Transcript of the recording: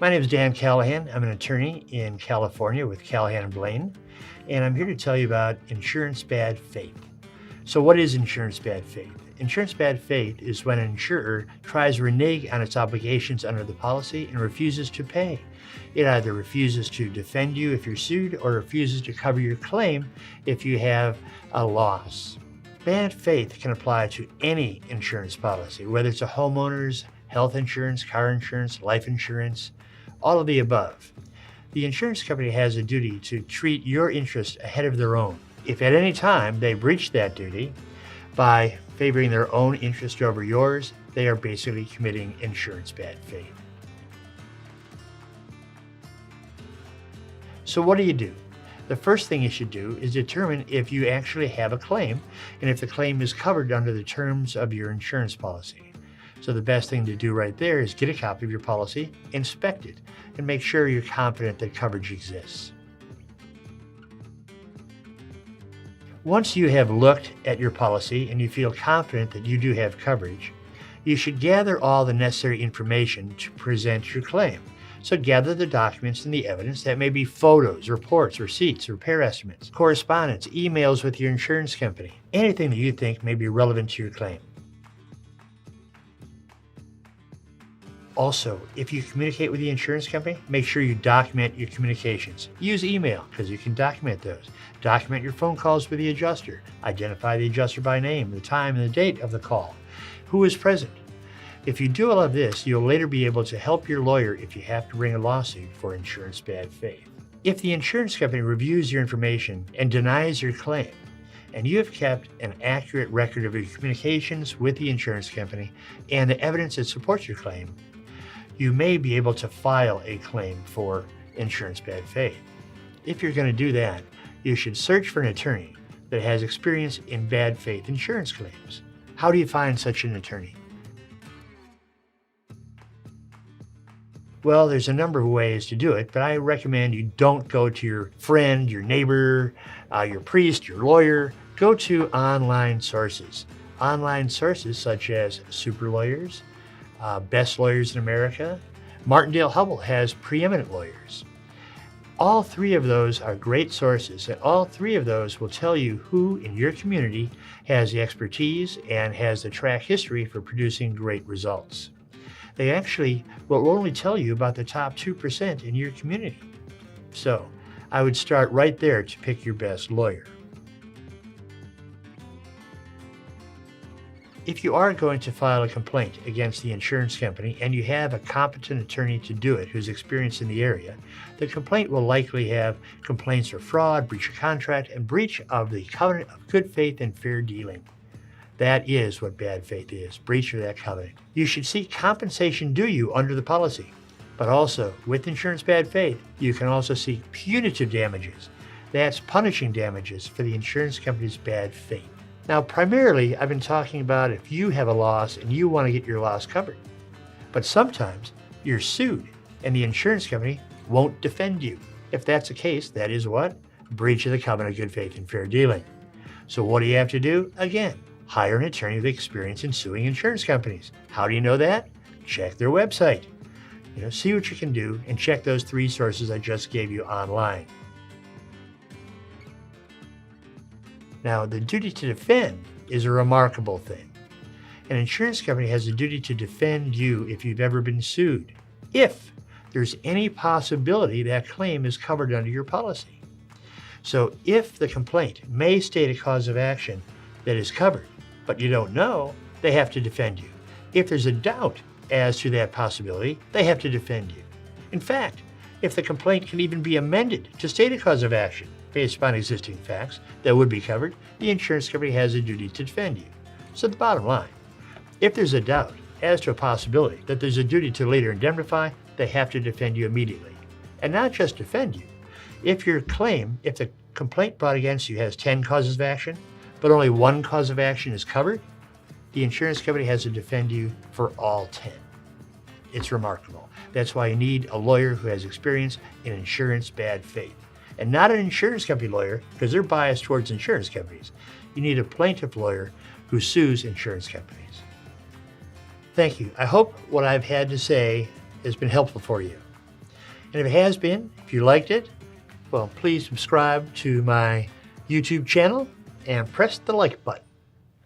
My name is Dan Callahan. I'm an attorney in California with Callahan & Blaine, and I'm here to tell you about insurance bad faith. So what is insurance bad faith? Insurance bad faith is when an insurer tries to renege on its obligations under the policy and refuses to pay. It either refuses to defend you if you're sued or refuses to cover your claim if you have a loss. Bad faith can apply to any insurance policy, whether it's a homeowner's, health insurance, car insurance, life insurance, all of the above. The insurance company has a duty to treat your interests ahead of their own. If at any time they breach that duty by favoring their own interest over yours, they are basically committing insurance bad faith. So what do? The first thing you should do is determine if you actually have a claim and if the claim is covered under the terms of your insurance policy. So the best thing to do right there is get a copy of your policy, inspect it, and make sure you're confident that coverage exists. Once you have looked at your policy and you feel confident that you do have coverage, you should gather all the necessary information to present your claim. So gather the documents and the evidence. That may be photos, reports, receipts, repair estimates, correspondence, emails with your insurance company, anything that you think may be relevant to your claim. Also, if you communicate with the insurance company, make sure you document your communications. Use email because you can document those. Document your phone calls with the adjuster. Identify the adjuster by name, the time and the date of the call, who is present. If you do all of this, you'll later be able to help your lawyer if you have to bring a lawsuit for insurance bad faith. If the insurance company reviews your information and denies your claim, and you have kept an accurate record of your communications with the insurance company and the evidence that supports your claim, you may be able to file a claim for insurance bad faith. If you're going to do that, you should search for an attorney that has experience in bad faith insurance claims. How do you find such an attorney? Well, there's a number of ways to do it, but I recommend you don't go to your friend, your neighbor, your priest, your lawyer. Go to online sources. Online sources such as Super Lawyers, Best Lawyers in America. Martindale Hubbell has preeminent lawyers. All three of those are great sources, and all three of those will tell you who in your community has the expertise and has the track history for producing great results. They actually will only tell you about the top 2% in your community. So I would start right there to pick your best lawyer. If you are going to file a complaint against the insurance company and you have a competent attorney to do it who's experienced in the area, the complaint will likely have complaints for fraud, breach of contract, and breach of the covenant of good faith and fair dealing. That is what bad faith is, breach of that covenant. You should seek compensation due you under the policy, but also with insurance bad faith, you can also seek punitive damages. That's punishing damages for the insurance company's bad faith. Now, primarily, I've been talking about if you have a loss and you want to get your loss covered. But sometimes you're sued and the insurance company won't defend you. If that's the case, that is what? Breach of the covenant of good faith and fair dealing. So what do you have to do? Again, hire an attorney with experience in suing insurance companies. How do you know that? Check their website. See what you can do and check those three sources I just gave you online. Now, the duty to defend is a remarkable thing. An insurance company has a duty to defend you if you've ever been sued, if there's any possibility that claim is covered under your policy. So if the complaint may state a cause of action that is covered, but you don't know, they have to defend you. If there's a doubt as to that possibility, they have to defend you. In fact, if the complaint can even be amended to state a cause of action based upon existing facts that would be covered, the insurance company has a duty to defend you. So the bottom line, if there's a doubt as to a possibility that there's a duty to later indemnify, they have to defend you immediately. And not just defend you. If the complaint brought against you has 10 causes of action, but only one cause of action is covered, the insurance company has to defend you for all 10. It's remarkable. That's why you need a lawyer who has experience in insurance bad faith. And not an insurance company lawyer, because they're biased towards insurance companies. You need a plaintiff lawyer who sues insurance companies. Thank you. I hope what I've had to say has been helpful for you. And if it has been, if you liked it, well, please subscribe to my YouTube channel and press the like button.